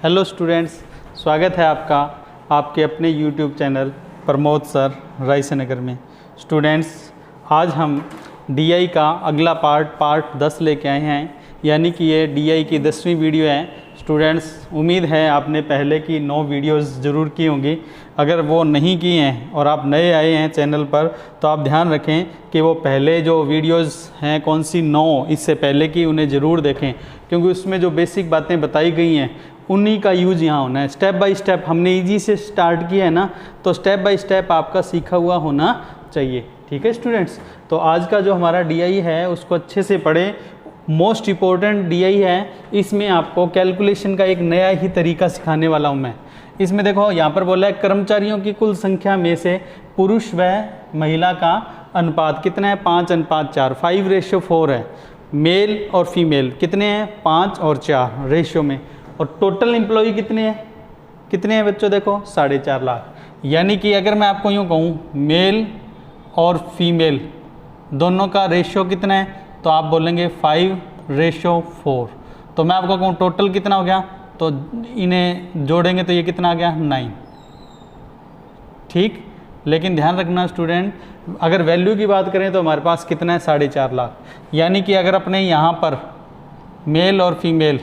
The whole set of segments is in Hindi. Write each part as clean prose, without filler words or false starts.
हेलो स्टूडेंट्स, स्वागत है आपका आपके अपने यूट्यूब चैनल प्रमोद सर रायसेनगर में। स्टूडेंट्स, आज हम डीआई का अगला पार्ट 10 लेके आए हैं, यानी कि ये डीआई की 10वीं वीडियो है। स्टूडेंट्स, उम्मीद है आपने पहले की 9 वीडियोस ज़रूर की होंगी। अगर वो नहीं की हैं और आप नए आए हैं चैनल पर तो आप ध्यान रखें कि वो पहले जो वीडियोस हैं कौन सी 9 इससे पहले की, उन्हें ज़रूर देखें, क्योंकि उसमें जो बेसिक बातें बताई गई हैं उन्हीं का यूज़ यहाँ होना है। स्टेप बाय स्टेप हमने इजी से स्टार्ट किया है ना, तो स्टेप बाय स्टेप आपका सीखा हुआ होना चाहिए। ठीक है स्टूडेंट्स, तो आज का जो हमारा डीआई है उसको अच्छे से पढ़ें। मोस्ट इम्पोर्टेंट डीआई है, इसमें आपको कैलकुलेशन का एक नया ही तरीका सिखाने वाला हूँ मैं। इसमें देखो यहाँ पर बोला है कर्मचारियों की कुल संख्या में से पुरुष व महिला का अनुपात कितना है, 5:4, 5:4 है। मेल और फीमेल कितने हैं, 5 और 4 रेशियो में। और टोटल एम्प्लॉई कितने हैं बच्चों, देखो 4.5 लाख। यानी कि अगर मैं आपको यूँ कहूँ मेल और फीमेल दोनों का रेशियो कितना है, तो आप बोलेंगे 5:4। तो मैं आपको कहूँ टोटल कितना हो गया, तो इन्हें जोड़ेंगे तो ये कितना आ गया, 9। ठीक, लेकिन ध्यान रखना स्टूडेंट, अगर वैल्यू की बात करें तो हमारे पास कितना है, 4.5 लाख। यानी कि अगर अपने यहाँ पर मेल और फीमेल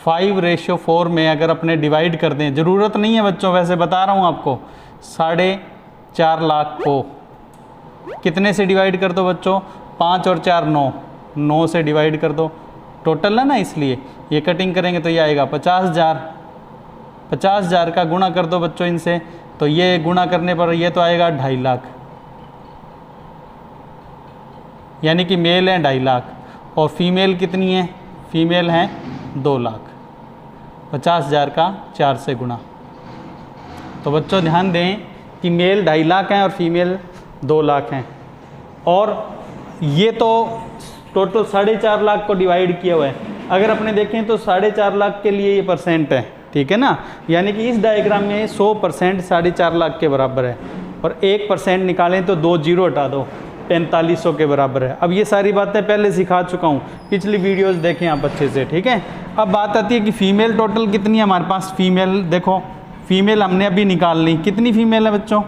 5:4 में अगर अपने डिवाइड कर दें, ज़रूरत नहीं है बच्चों, वैसे बता रहा हूँ आपको, 4.5 लाख को कितने से डिवाइड कर दो बच्चों, 5 और 4 9 से डिवाइड कर दो। टोटल है ना, इसलिए ये कटिंग करेंगे तो ये आएगा 50,000। 50,000 का गुणा कर दो बच्चों इनसे, तो ये गुणा करने पर ये तो आएगा 2.5 लाख। यानी कि मेल है 2.5 लाख और फीमेल कितनी है, फीमेल हैं 2 लाख। 50,000 का 4 से गुणा। तो बच्चों ध्यान दें कि मेल 2.5 लाख हैं और फीमेल 2 लाख हैं। और ये तो टोटल 4.5 लाख को डिवाइड किया हुआ है। अगर अपने देखें तो 4.5 लाख के लिए ये परसेंट है, ठीक है ना। यानी कि इस डायग्राम में 100% 4.5 लाख के बराबर है। और 1% निकालें तो 2 जीरो हटा दो, 4500 के बराबर है। अब ये सारी बातें पहले सिखा चुका हूँ, पिछली वीडियोस देखें आप अच्छे से, ठीक है। अब बात आती है कि फ़ीमेल टोटल कितनी है हमारे पास। फ़ीमेल देखो, फ़ीमेल हमने अभी निकाल ली, कितनी फ़ीमेल है बच्चों,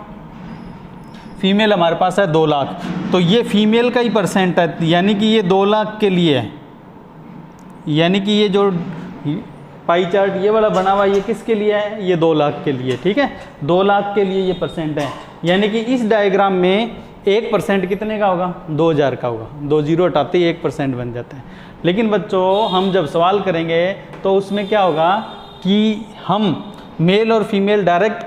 फ़ीमेल हमारे पास है 2 लाख। तो ये फ़ीमेल का ही परसेंट है, यानी कि ये 2 लाख के लिए है। यानी कि ये जो पाई चार्ट ये वाला बना हुआ, ये किसके लिए है, ये 2 लाख के लिए, ठीक है। 2 लाख के लिए ये परसेंट है। यानी कि इस डायग्राम में 1% कितने का होगा, 2000 का होगा। 2 जीरो हटाते ही 1% बन जाता है। लेकिन बच्चों हम जब सवाल करेंगे तो उसमें क्या होगा कि हम मेल और फीमेल डायरेक्ट,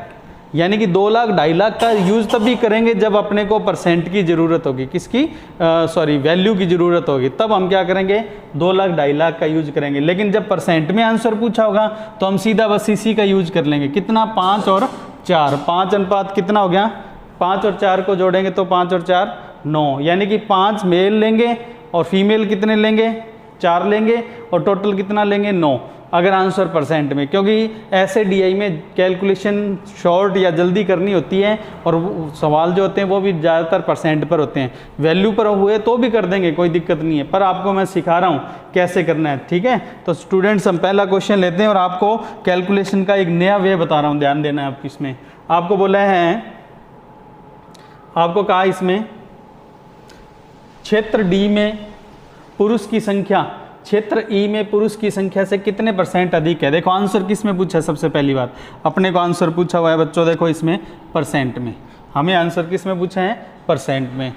यानी कि 2 लाख 2.5 लाख का यूज़ तभी करेंगे जब अपने को परसेंट की ज़रूरत होगी, किसकी, वैल्यू की ज़रूरत होगी, तब हम क्या करेंगे, 2 लाख 2.5 लाख का यूज़ करेंगे। लेकिन जब परसेंट में आंसर पूछा होगा तो हम सीधा बस इसी का यूज़ कर लेंगे। कितना, 5 और 4, 5 अनुपात कितना हो गया, 5 और 4 को जोड़ेंगे तो 5 और 4 9। यानी कि 5 मेल लेंगे और फीमेल कितने लेंगे, 4 लेंगे, और टोटल कितना लेंगे, 9। अगर आंसर परसेंट में, क्योंकि ऐसे डीआई में कैलकुलेशन शॉर्ट या जल्दी करनी होती है और सवाल जो होते हैं वो भी ज़्यादातर परसेंट पर होते हैं। वैल्यू पर हुए तो भी कर देंगे, कोई दिक्कत नहीं है, पर आपको मैं सिखा रहा हूँ कैसे करना है, ठीक है। तो स्टूडेंट्स हम पहला क्वेश्चन लेते हैं और आपको कैलकुलेशन का एक नया वे बता रहा हूँ, ध्यान देना है आप। इसमें आपको बोला है, आपको कहा इसमें क्षेत्र डी में पुरुष की संख्या क्षेत्र ई में पुरुष की संख्या से कितने % अधिक है। देखो आंसर किस में पूछा है, सबसे पहली बात अपने को आंसर पूछा हुआ है बच्चों, देखो इसमें परसेंट में, हमें आंसर किस में पूछा है, परसेंट में।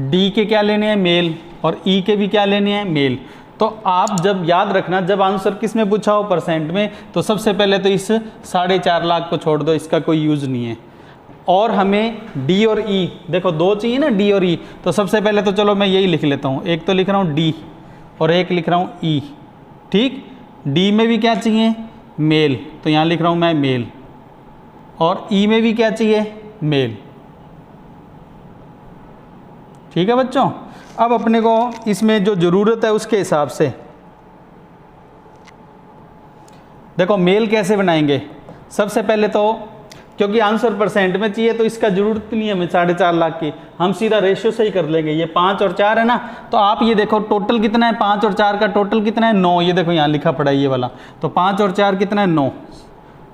डी के क्या लेने हैं, मेल, और ई के भी क्या लेने हैं, मेल। तो आप जब याद रखना, जब आंसर किस में पूछा हो, परसेंट में, तो सबसे पहले तो इस 4.5 लाख को छोड़ दो, इसका कोई यूज़ नहीं है। और हमें डी और ई, देखो 2 चाहिए ना, डी और ई, तो सबसे पहले तो चलो मैं यही लिख लेता हूँ। एक तो लिख रहा हूँ डी और एक लिख रहा हूँ ई, ठीक। डी में भी क्या चाहिए, मेल, तो यहाँ लिख रहा हूँ मैं मेल, और ई में भी क्या चाहिए, मेल, ठीक है बच्चों। अब अपने को इसमें जो ज़रूरत है उसके हिसाब से देखो मेल कैसे बनाएंगे। सबसे पहले तो क्योंकि आंसर परसेंट में चाहिए तो इसका जरूरत नहीं है हमें 4.5 लाख की, हम सीधा रेशियो से ही कर लेंगे। ये 5 और 4 है ना, तो आप ये देखो टोटल कितना है, 5 और 4 का टोटल कितना है 9, ये देखो यहाँ लिखा पड़ा है ये वाला, तो 5 और 4 कितना है 9,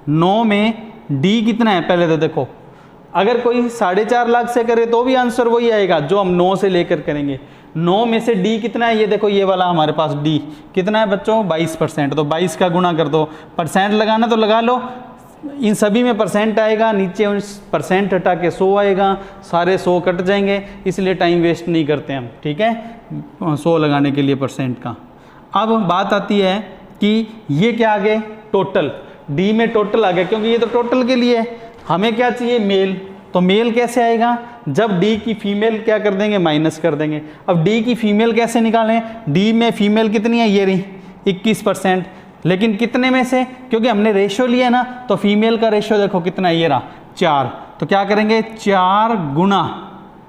9 में डी कितना है पहले तो देखो, अगर कोई 4.5 लाख से करे तो भी आंसर वही आएगा जो हम 9 से लेकर करेंगे। 9 में से डी कितना है, ये देखो ये वाला हमारे पास डी कितना है बच्चों 22%, तो 22 का गुना कर दो, परसेंट लगाना तो लगा लो, इन सभी में परसेंट आएगा, नीचे परसेंट हटा के 100 आएगा, सारे 100 कट जाएंगे, इसलिए टाइम वेस्ट नहीं करते हम, ठीक है 100 लगाने के लिए परसेंट का। अब बात आती है कि ये क्या आ गए टोटल, डी में टोटल आ गया क्योंकि ये तो टोटल के लिए है, हमें क्या चाहिए मेल, तो मेल कैसे आएगा, जब डी की फीमेल क्या कर देंगे माइनस कर देंगे। अब डी की फीमेल कैसे निकालें, डी में फीमेल कितनी है ये रही 21%, लेकिन कितने में से, क्योंकि हमने रेशियो लिया ना, तो फीमेल का रेशियो देखो कितना है ये रहा 4, तो क्या करेंगे 4 गुना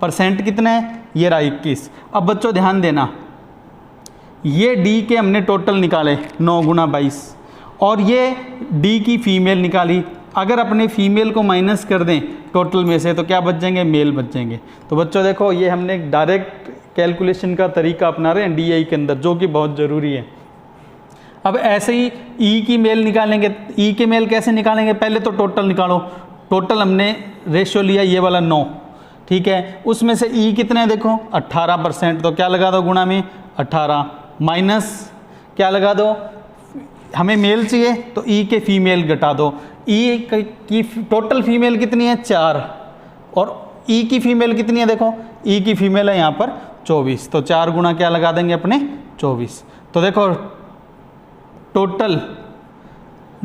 परसेंट कितना है ये रहा 21। अब बच्चों ध्यान देना, ये डी के हमने टोटल निकाले 9 गुना 22 और ये डी की फीमेल निकाली, अगर अपने फीमेल को माइनस कर दें टोटल में से तो क्या बच जाएंगे मेल बच जाएंगे। तो बच्चों देखो ये हमने डायरेक्ट कैलकुलेशन का तरीका अपना रहे हैं डीआई के अंदर, जो कि बहुत ज़रूरी है। अब ऐसे ही ई की मेल निकालेंगे, ई के मेल कैसे निकालेंगे, पहले तो टोटल निकालो, टोटल हमने रेशियो लिया ये वाला 9, ठीक है, उसमें से ई कितने देखो 18%, तो क्या लगा दो गुणा में 18 माइनस क्या लगा दो, हमें मेल चाहिए तो ई के फीमेल घटा दो, ई की टोटल फीमेल कितनी है 4 और ई की फीमेल कितनी है देखो, ई की फीमेल है यहाँ पर 24, तो 4 गुना क्या लगा देंगे अपने 24। तो देखो टोटल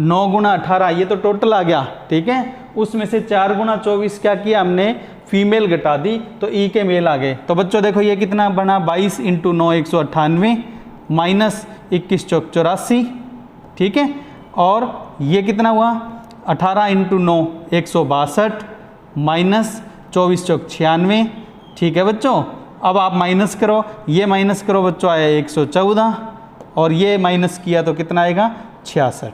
9 गुना 18 ये तो टोटल आ गया, ठीक है, उसमें से 4 गुना 24 क्या किया हमने फीमेल घटा दी तो ई के मेल आ गए। तो बच्चों देखो ये कितना बना 22 × 9 198 माइनस 21 चौक 84, ठीक है, और ये कितना हुआ 18 × 9 162 माइनस 24 चौक 96, ठीक है बच्चों। अब आप माइनस करो, ये माइनस करो बच्चों आया 114 और ये माइनस किया तो कितना आएगा 66,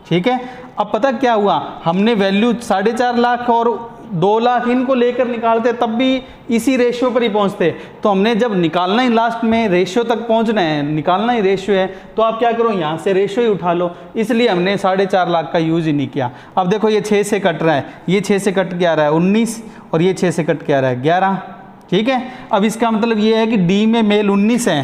ठीक है। अब पता क्या हुआ, हमने वैल्यू 4.5 लाख और 2 लाख इनको लेकर निकालते तब भी इसी रेशियो पर ही पहुंचते, तो हमने जब निकालना ही लास्ट में रेशियो तक पहुंचना है, निकालना ही रेशियो है, तो आप क्या करो यहाँ से रेशियो ही उठा लो, इसलिए हमने 4.5 लाख का यूज ही नहीं किया। अब देखो ये 6 से कट रहा है, ये 6 से कट के आ रहा है 19 और ये 6 से कट के आ रहा है 11, ठीक है। अब इसका मतलब ये है कि डी में मेल 19 है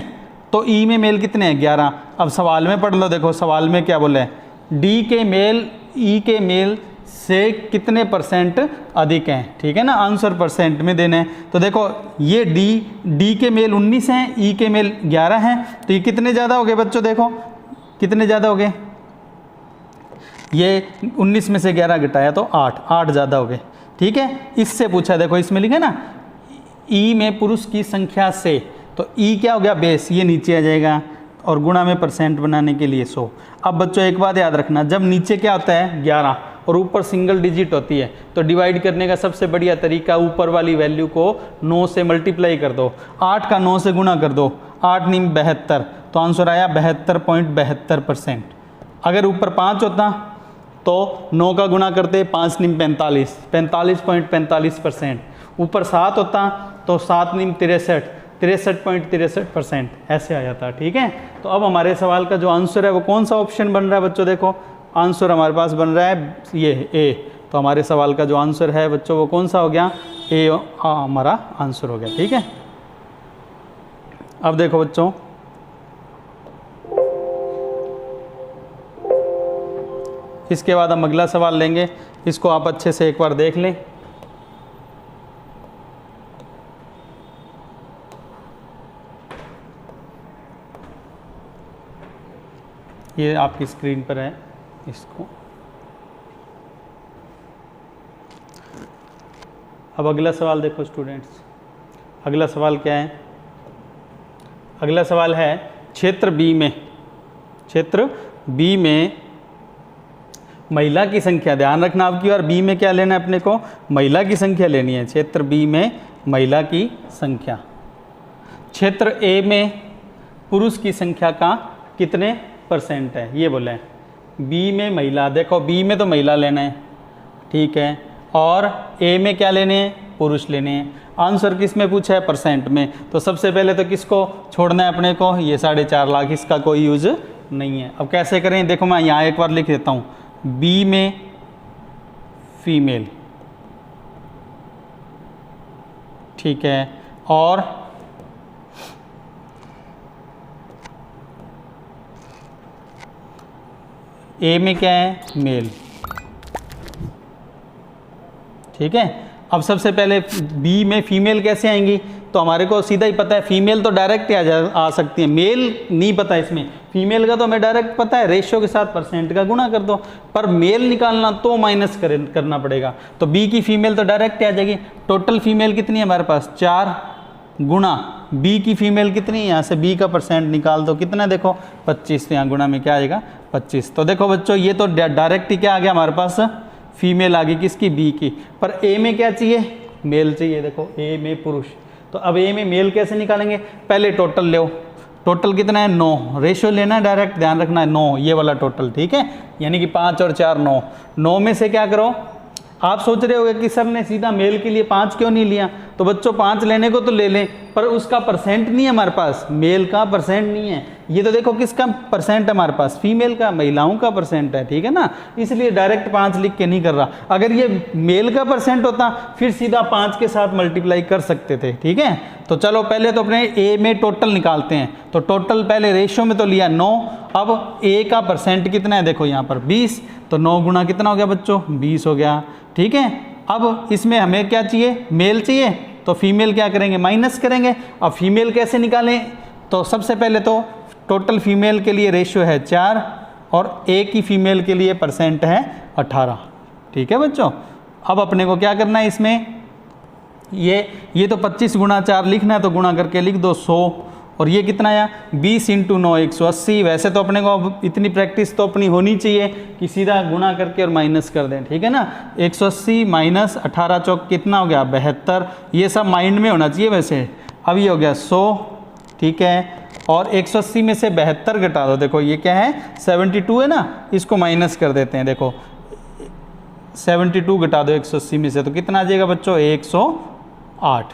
तो ई में मेल कितने हैं 11। अब सवाल में पढ़ लो, देखो सवाल में क्या बोले, डी के मेल ई के मेल से कितने परसेंट अधिक हैं, ठीक है ना, आंसर परसेंट में देने हैं। तो देखो ये डी के मेल 19 हैं, ई के मेल 11 हैं, तो ये कितने ज़्यादा हो गए बच्चों, देखो कितने ज़्यादा हो गए, ये 19 में से 11 घटाया तो 8 ज़्यादा हो गए, ठीक है। इससे पूछा, देखो इसमें लिखा ना ई में पुरुष की संख्या से, तो ई क्या हो गया बेस, ये नीचे आ जाएगा और गुणा में परसेंट बनाने के लिए 100। अब बच्चों एक बात याद रखना, जब नीचे क्या होता है 11 और ऊपर सिंगल डिजिट होती है तो डिवाइड करने का सबसे बढ़िया तरीका ऊपर वाली वैल्यू को 9 से मल्टीप्लाई कर दो, 8 का 9 से गुना कर दो, 8 × 9 72, तो आंसर आया 72.72%। अगर ऊपर 5 होता तो 9 का गुना करते 5 × 9 45, 45.45%। ऊपर 7 होता तो 7 × 9 63, 63.63%, ऐसे आ जाता, ठीक है। तो अब हमारे सवाल का जो आंसर है वो कौन सा ऑप्शन बन रहा है बच्चों, देखो आंसर हमारे पास बन रहा है ये ए, तो हमारे सवाल का जो आंसर है बच्चों वो कौन सा हो गया, ए हमारा आंसर हो गया, ठीक है। अब देखो बच्चों इसके बाद हम अगला सवाल लेंगे, इसको आप अच्छे से एक बार देख लें। ये आपकी स्क्रीन पर है, इसको अब अगला सवाल देखो स्टूडेंट्स, अगला सवाल क्या है, अगला सवाल है क्षेत्र बी में महिला की संख्या, ध्यान रखना आपकी बार बी में क्या लेना है अपने को, महिला की संख्या लेनी है। क्षेत्र बी में महिला की संख्या, क्षेत्र ए में पुरुष की संख्या का कितने % है, ये बोले बी में महिला, देखो बी में तो महिला लेना है, ठीक है, और ए में क्या लेने हैं, पुरुष लेने हैं। आंसर किस में पूछा है, परसेंट में। तो सबसे पहले तो किसको छोड़ना है अपने को, ये 4.5 लाख, इसका कोई यूज नहीं है। अब कैसे करें, देखो मैं यहाँ एक बार लिख देता हूँ, बी में फीमेल, ठीक है, और ए में क्या है, मेल, ठीक है। अब सबसे पहले बी में फीमेल कैसे आएंगी, तो हमारे को सीधा ही पता है फीमेल तो डायरेक्ट ही आ सकती है, मेल नहीं पता इसमें। फीमेल का तो हमें डायरेक्ट पता है, रेशियो के साथ परसेंट का गुणा कर दो, पर मेल निकालना तो माइनस करना पड़ेगा। तो बी की फीमेल तो डायरेक्ट आ जाएगी। टोटल फीमेल कितनी है हमारे पास, 4 गुणा बी की फीमेल कितनी है, यहाँ से बी का परसेंट निकाल दो, कितना देखो 25, तो यहाँ गुणा में क्या आएगा 25। तो देखो बच्चों ये तो डायरेक्ट ही क्या आ गया हमारे पास, फीमेल आ गई, किसकी, बी की। पर ए में क्या चाहिए, मेल चाहिए। देखो ए में पुरुष, तो अब ए में मेल कैसे निकालेंगे, पहले टोटल लो, टोटल कितना है 9, रेशियो लेना है डायरेक्ट, ध्यान रखना है 9 ये वाला टोटल, ठीक है, यानी कि 5 और 4 9। 9 में से क्या करो, आप सोच रहे होगे कि सर ने सीधा मेल के लिए 5 क्यों नहीं लिया, तो बच्चों 5 लेने को तो ले लें, पर उसका परसेंट नहीं है हमारे पास, मेल का परसेंट नहीं है। ये तो देखो किसका परसेंट है हमारे पास, फीमेल का, महिलाओं का परसेंट है, ठीक है ना, इसलिए डायरेक्ट 5 लिख के नहीं कर रहा। अगर ये मेल का परसेंट होता फिर सीधा 5 के साथ मल्टीप्लाई कर सकते थे, ठीक है। तो चलो पहले तो अपने ए में टोटल निकालते हैं। तो टोटल पहले रेशियो में तो लिया 9, अब ए का परसेंट कितना है, देखो यहाँ पर 20, तो 9 गुणा कितना हो गया बच्चों, 20 हो गया, ठीक है। अब इसमें हमें क्या चाहिए, मेल चाहिए, तो फीमेल क्या करेंगे, माइनस करेंगे। अब फीमेल कैसे निकालें, तो सबसे पहले तो टोटल फीमेल के लिए रेशियो है 4 और ए की फीमेल के लिए परसेंट है 18, ठीक है बच्चों। अब अपने को क्या करना है इसमें, ये तो 25 गुणा 4 लिखना है, तो गुणा करके लिख दो 100, और ये कितना आया 20 × 9 180। वैसे तो अपने को अब इतनी प्रैक्टिस तो अपनी होनी चाहिए कि सीधा गुणा करके और माइनस कर दें, ठीक है ना। 180 माइनस 18 चौक कितना हो गया 72, ये सब माइंड में होना चाहिए वैसे। अब ये हो गया 100, ठीक है, और 180 में से 72 घटा दो, देखो ये क्या है 72 है ना, इसको माइनस कर देते हैं, देखो 72 घटा दो 180 में से, तो कितना आ जाएगा बच्चों 108,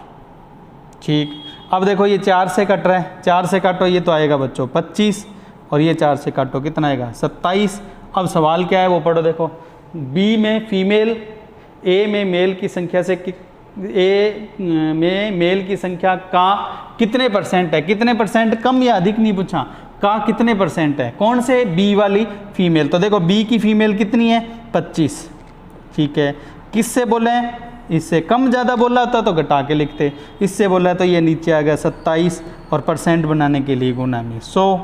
ठीक। अब देखो ये 4 से कट रहा है, 4 से काटो ये तो आएगा बच्चों 25, और ये 4 से काटो कितना आएगा 27। अब सवाल क्या है वो पढ़ो, देखो बी में फीमेल, ए में मेल की संख्या से ए में मेल की संख्या का कितने परसेंट है, कितने परसेंट कम या अधिक नहीं पूछा, का कितने परसेंट है, कौन से, बी वाली फीमेल। तो देखो बी की फीमेल कितनी है 25, ठीक है। किससे बोले हैं, इससे कम ज़्यादा बोला होता तो घटा के लिखते, इससे बोला तो ये नीचे आ गया 27, और परसेंट बनाने के लिए गुना में 100,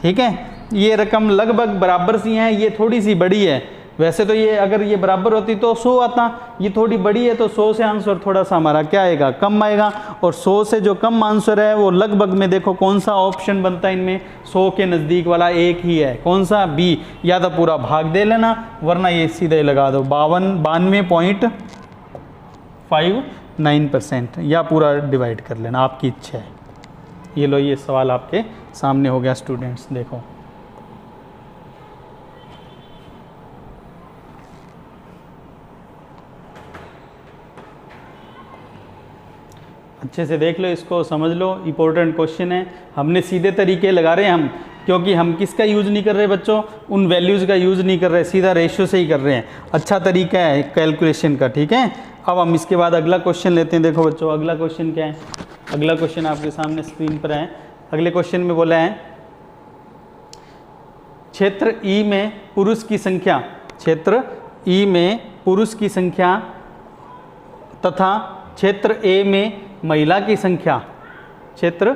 ठीक है। ये रकम लगभग बराबर सी हैं, ये थोड़ी सी बड़ी है, वैसे तो ये अगर ये बराबर होती तो 100 आता, ये थोड़ी बड़ी है तो 100 से आंसर थोड़ा सा हमारा क्या आएगा, कम आएगा। और 100 से जो कम आंसर है वो लगभग में देखो कौन सा ऑप्शन बनता है इनमें, 100 के नज़दीक वाला एक ही है, कौन सा, बी। या तो पूरा भाग दे लेना, वरना ये सीधे लगा दो 92.59%, या पूरा डिवाइड कर लेना, आपकी इच्छा है। ये लो ये सवाल आपके सामने हो गया स्टूडेंट्स, देखो अच्छे से देख लो, इसको समझ लो, इम्पोर्टेंट क्वेश्चन है। हमने सीधे तरीके लगा रहे हैं हम, क्योंकि हम किसका यूज़ नहीं कर रहे बच्चों, उन वैल्यूज़ का यूज़ नहीं कर रहे, सीधा रेशियो से ही कर रहे हैं। अच्छा तरीका है कैलकुलेशन का, ठीक है। अब हम इसके बाद अगला क्वेश्चन लेते हैं। देखो बच्चों अगला क्वेश्चन क्या है, अगला क्वेश्चन आपके सामने स्क्रीन पर है। अगले क्वेश्चन में बोला है क्षेत्र ई में पुरुष की संख्या, क्षेत्र ई में पुरुष की संख्या तथा क्षेत्र ए में महिला की संख्या, क्षेत्र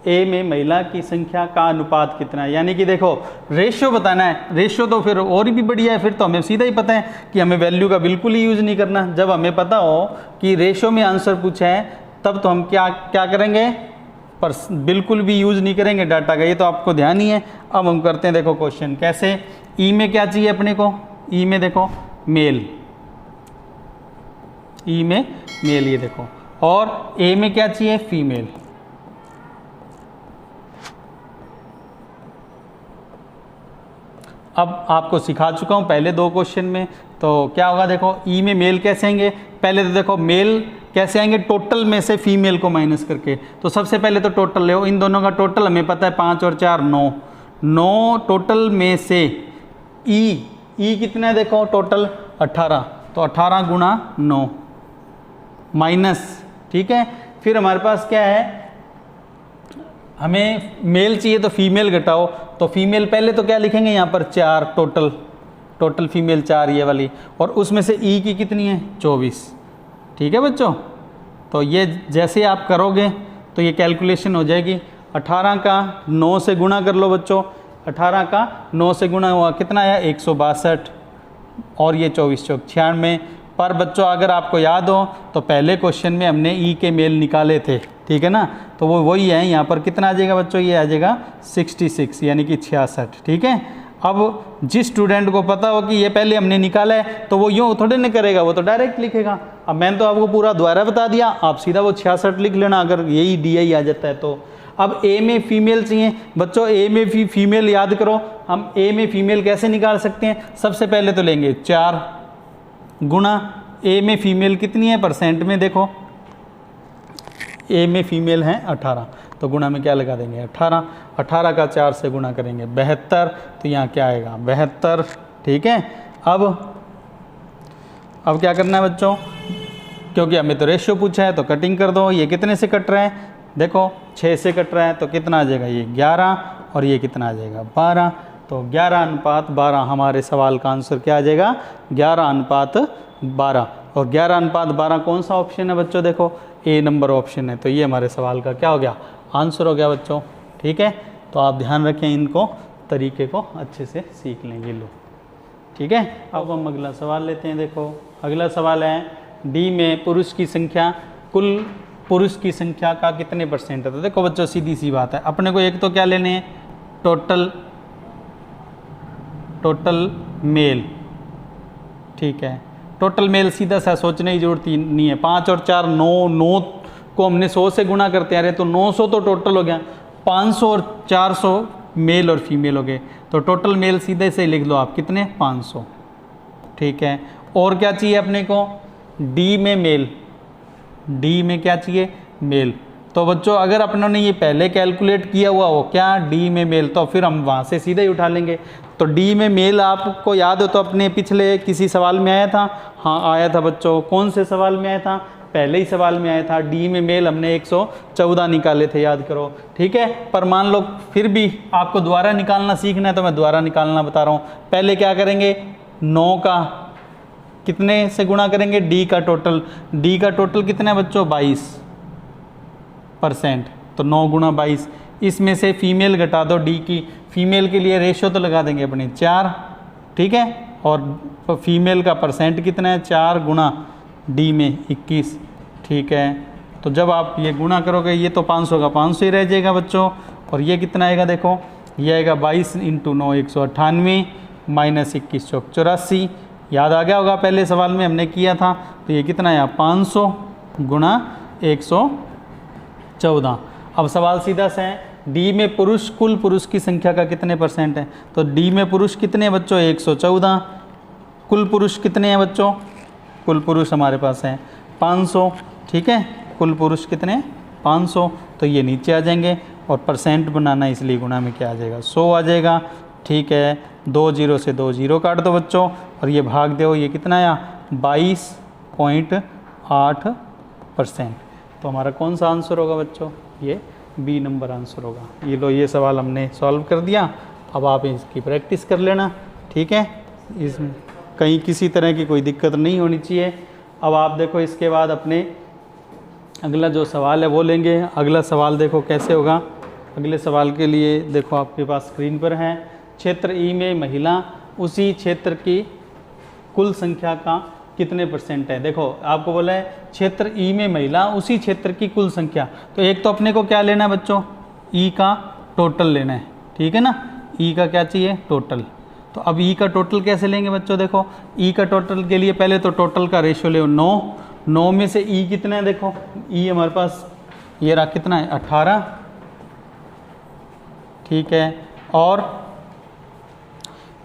ए में महिला की संख्या का अनुपात कितना है। यानी कि देखो रेशियो बताना है, रेशियो तो फिर और भी बढ़िया है, फिर तो हमें सीधा ही पता है कि हमें वैल्यू का बिल्कुल ही यूज़ नहीं करना। जब हमें पता हो कि रेशियो में आंसर पूछा है तब तो हम क्या करेंगे, पर बिल्कुल भी यूज़ नहीं करेंगे डाटा का, ये तो आपको ध्यान ही है। अब हम करते हैं देखो क्वेश्चन कैसे। ई में क्या चाहिए अपने को, ई में देखो मेल, ई में मेल ये देखो, और ए में क्या चाहिए फीमेल। अब आपको सिखा चुका हूँ पहले 2 क्वेश्चन में। तो क्या होगा देखो, ई में मेल कैसे आएंगे, पहले तो देखो मेल कैसे आएंगे, टोटल में से फीमेल को माइनस करके। तो सबसे पहले तो टोटल ले, इन दोनों का टोटल हमें पता है 5 और 4 9, 9 टोटल में से ई कितना है देखो टोटल 18, तो 18 गुणा 9 माइनस, ठीक है। फिर हमारे पास क्या है, हमें मेल चाहिए तो फीमेल घटाओ, तो फीमेल पहले तो क्या लिखेंगे यहाँ पर 4 टोटल फीमेल 4 ये वाली, और उसमें से ई की कितनी है 24, ठीक है बच्चों। तो ये जैसे आप करोगे तो ये कैलकुलेशन हो जाएगी। 18 का 9 से गुणा कर लो बच्चों, 18 का 9 से गुणा हुआ कितना आया 162, और ये 24 चौक 96। पर बच्चों अगर आपको याद हो तो पहले क्वेश्चन में हमने ई के मेल निकाले थे, ठीक है ना, तो वो वही है। यहाँ पर कितना आ जाएगा बच्चों, ये आ जाएगा 66 यानी कि 66, ठीक है। अब जिस स्टूडेंट को पता हो कि ये पहले हमने निकाला है तो वो यूँ थोड़े नहीं करेगा, वो तो डायरेक्ट लिखेगा। अब मैंने तो आपको पूरा दोबारा बता दिया, आप सीधा वो 66 लिख लेना अगर यही DI आ जाता है तो। अब ए में फीमेल चाहिए बच्चों, ए में फीमेल याद करो, हम ए में फीमेल कैसे निकाल सकते हैं, सबसे पहले तो लेंगे 4 गुणा ए में फीमेल कितनी है परसेंट में, देखो ए में फीमेल हैं 18, तो गुणा में क्या लगा देंगे 18, 18 का 4 से गुणा करेंगे 72, तो यहाँ क्या आएगा 72, ठीक है। अब क्या करना है बच्चों, क्योंकि हमें तो रेशियो पूछा है तो कटिंग कर दो। ये कितने से कट रहा है देखो, 6 से कट रहा है, तो कितना आ जाएगा ये 11, और ये कितना आ जाएगा 12, तो 11:12 हमारे सवाल का आंसर क्या आ जाएगा 11:12। और 11:12 कौन सा ऑप्शन है बच्चों, देखो ए नंबर ऑप्शन है, तो ये हमारे सवाल का क्या हो गया आंसर हो गया बच्चों, ठीक है। तो आप ध्यान रखें, इनको तरीके को अच्छे से सीख लेंगे लो, ठीक है। अब हम अगला सवाल लेते हैं। देखो अगला सवाल है, डी में पुरुष की संख्या कुल पुरुष की संख्या का कितने परसेंट है। तो देखो बच्चों सीधी सी बात है, अपने को एक तो क्या लेने हैं टोटल मेल, ठीक है। टोटल मेल सीधा सा सोचने की जरूरत नहीं है, 5 और 4 9 को हमने 100 से गुणा करते हैं, अरे तो 900 तो टोटल हो गया, 500 और 400 मेल और फीमेल हो गए, तो टोटल मेल सीधे से लिख लो आप कितने 500, ठीक है। और क्या चाहिए अपने को, डी में मेल, डी में क्या चाहिए मेल। तो बच्चों अगर अपनों ने ये पहले कैलकुलेट किया हुआ हो क्या डी में मेल, तो फिर हम वहाँ से सीधे ही उठा लेंगे। तो डी में मेल आपको याद हो तो अपने पिछले किसी सवाल में आया था, हाँ आया था बच्चों, कौन से सवाल में आया था, पहले ही सवाल में आया था। डी में मेल हमने 114 निकाले थे, याद करो, ठीक है। पर मान लो फिर भी आपको दोबारा निकालना सीखना है तो मैं दोबारा निकालना बता रहा हूँ। पहले क्या करेंगे, 9 का कितने से गुणा करेंगे, डी का टोटल, डी का टोटल कितना है बच्चों 22%, तो 9 गुणा 22, इसमें से फीमेल घटा दो डी की, फीमेल के लिए रेशियो तो लगा देंगे अपने 4, ठीक है। और फीमेल का परसेंट कितना है 4 गुणा डी में 21, ठीक है। तो जब आप ये गुणा करोगे ये तो 500 का 500 ही रह जाएगा बच्चों, और ये कितना आएगा देखो, ये आएगा 22 × 9 198 माइनस 21 चौक 84, याद आ गया होगा पहले सवाल में हमने किया था। तो ये कितना आया 500 गुणा 114। अब सवाल सीधा सा है, डी में पुरुष कुल पुरुष की संख्या का कितने परसेंट है। तो डी में पुरुष कितने हैं बच्चों 114, कुल पुरुष कितने हैं बच्चों, कुल पुरुष हमारे पास हैं 500, ठीक है। कुल पुरुष कितने 500, तो ये नीचे आ जाएंगे, और परसेंट बनाना इसलिए गुणा में क्या आ जाएगा 100 आ जाएगा, ठीक है। 2 0 से 2 0 काट दो बच्चों, और ये भाग दो, ये कितना आया 22.8%। तो हमारा कौन सा आंसर होगा बच्चों, ये बी नंबर आंसर होगा। ये लो, ये सवाल हमने सॉल्व कर दिया। अब आप इसकी प्रैक्टिस कर लेना, ठीक है। इसमें कहीं किसी तरह की कोई दिक्कत नहीं होनी चाहिए। अब आप देखो इसके बाद अपने अगला जो सवाल है वो लेंगे। अगला सवाल देखो कैसे होगा। अगले सवाल के लिए देखो आपके पास स्क्रीन पर है, क्षेत्र ई में महिला उसी क्षेत्र की कुल संख्या का कितने परसेंट है। देखो आपको बोला है क्षेत्र ई में महिला उसी क्षेत्र की कुल संख्या, तो एक तो अपने को क्या लेना है बच्चों, ई का टोटल लेना है, ठीक है ना। ई का क्या चाहिए टोटल, तो अब ई का टोटल कैसे लेंगे बच्चों, देखो ई का टोटल के लिए पहले तो टोटल का रेशियो ले 9 में से ई कितना है, देखो ई हमारे पास ये रहा कितना है 18, ठीक है। और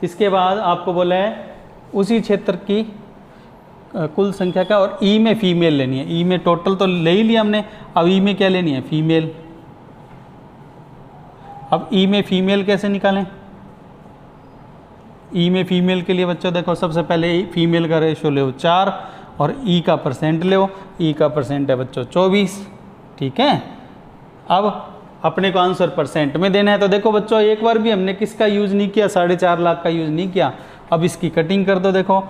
इसके बाद आपको बोला है उसी क्षेत्र की कुल संख्या का, और ई में फीमेल लेनी है। ई में टोटल तो ले ही लिया हमने, अब ई में क्या लेनी है, फीमेल। अब ई में फीमेल कैसे निकालें? ई में फीमेल के लिए बच्चों देखो, सबसे पहले फीमेल का रेशो ले 4 और ई का परसेंट ले। ई का परसेंट है बच्चों 24, ठीक है। अब अपने को आंसर परसेंट में देना है, तो देखो बच्चों एक बार भी हमने किसका यूज़ नहीं किया, 4.5 लाख का यूज़ नहीं किया। अब इसकी कटिंग कर दो। देखो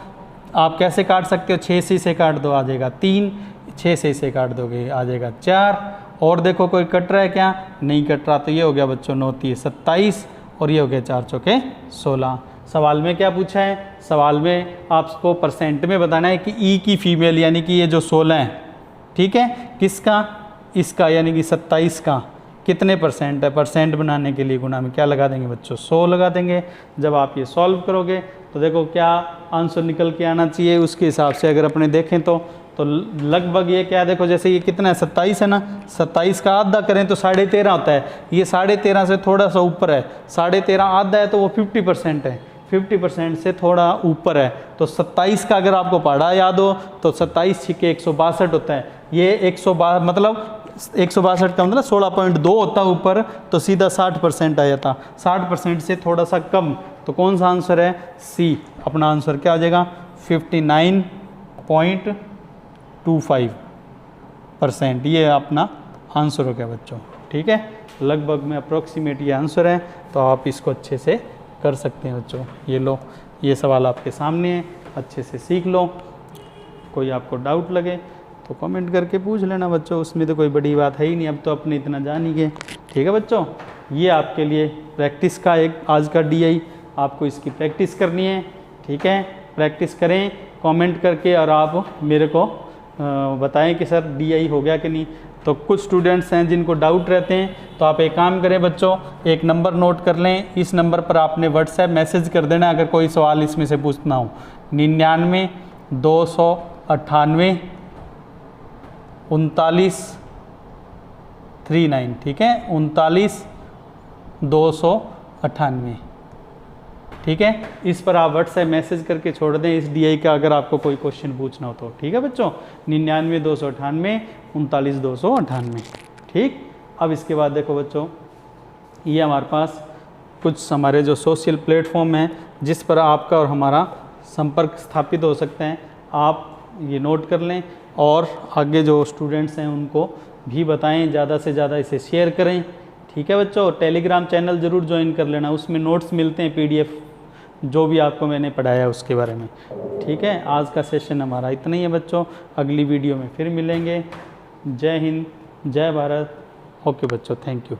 आप कैसे काट सकते हो, 6 से इसे काट दो, आ जाएगा 3, 6 से इसे काट दोगे आ जाएगा 4, और देखो कोई कट रहा है क्या, नहीं कट रहा, तो ये हो गया बच्चों 9 3 27 और ये हो गया 4 चौके 16। सवाल में क्या पूछा है, सवाल में आपको परसेंट में बताना है कि ई की फीमेल यानी कि ये जो 16 है, ठीक है, किसका, इसका, यानी कि 27 का कितने परसेंट है। परसेंट बनाने के लिए गुना में क्या लगा देंगे बच्चों, 100 लगा देंगे। जब आप ये सॉल्व करोगे तो देखो क्या आंसर निकल के आना चाहिए, उसके हिसाब से अगर अपने देखें तो लगभग ये क्या, देखो जैसे ये कितना है 27 है ना, 27 का आधा करें तो 13.5 होता है। ये 13.5 से थोड़ा सा ऊपर है, 13.5 आधा है तो वो 50% है, 50% से थोड़ा ऊपर है। तो 27 का अगर आपको पढ़ा याद हो तो 27 छिके 162 होता है। ये 162 मतलब 162 का मतलब 16.2 होता है ऊपर, तो सीधा 60% आया था। 60% से थोड़ा सा कम, तो कौन सा आंसर है, सी। अपना आंसर क्या आ जाएगा, 59.25%। ये अपना आंसर हो गया बच्चों, ठीक है। लगभग में अप्रोक्सीमेट ये आंसर है, तो आप इसको अच्छे से कर सकते हैं बच्चों। ये लो, ये सवाल आपके सामने है, अच्छे से सीख लो। कोई आपको डाउट लगे तो कमेंट करके पूछ लेना बच्चों, उसमें तो कोई बड़ी बात है ही नहीं, अब तो अपने इतना जान ही गए, ठीक है बच्चों। ये आपके लिए प्रैक्टिस का एक आज का डीआई, आपको इसकी प्रैक्टिस करनी है, ठीक है। प्रैक्टिस करें कमेंट करके, और आप मेरे को बताएं कि सर डीआई हो गया कि नहीं। तो कुछ स्टूडेंट्स हैं जिनको डाउट रहते हैं, तो आप एक काम करें बच्चों, एक नंबर नोट कर लें, इस नंबर पर आपने व्हाट्सएप मैसेज कर देना अगर कोई सवाल इसमें से पूछना हो। 99 298 3939, ठीक है, 39 298, ठीक है। इस पर आप व्हाट्सएप मैसेज करके छोड़ दें इस डीआई का, अगर आपको कोई क्वेश्चन पूछना हो तो, ठीक है बच्चों। 99 298 39 298, ठीक। अब इसके बाद देखो बच्चों, ये हमारे पास कुछ हमारे जो सोशल प्लेटफॉर्म हैं जिस पर आपका और हमारा संपर्क स्थापित हो सकते हैं, आप ये नोट कर लें, और आगे जो स्टूडेंट्स हैं उनको भी बताएं, ज़्यादा से ज़्यादा इसे शेयर करें, ठीक है बच्चों। टेलीग्राम चैनल ज़रूर ज्वाइन कर लेना, उसमें नोट्स मिलते हैं, PDF जो भी आपको मैंने पढ़ाया उसके बारे में, ठीक है। आज का सेशन हमारा इतना ही है बच्चों, अगली वीडियो में फिर मिलेंगे। जय हिंद, जय भारत। ओके बच्चों, थैंक यू।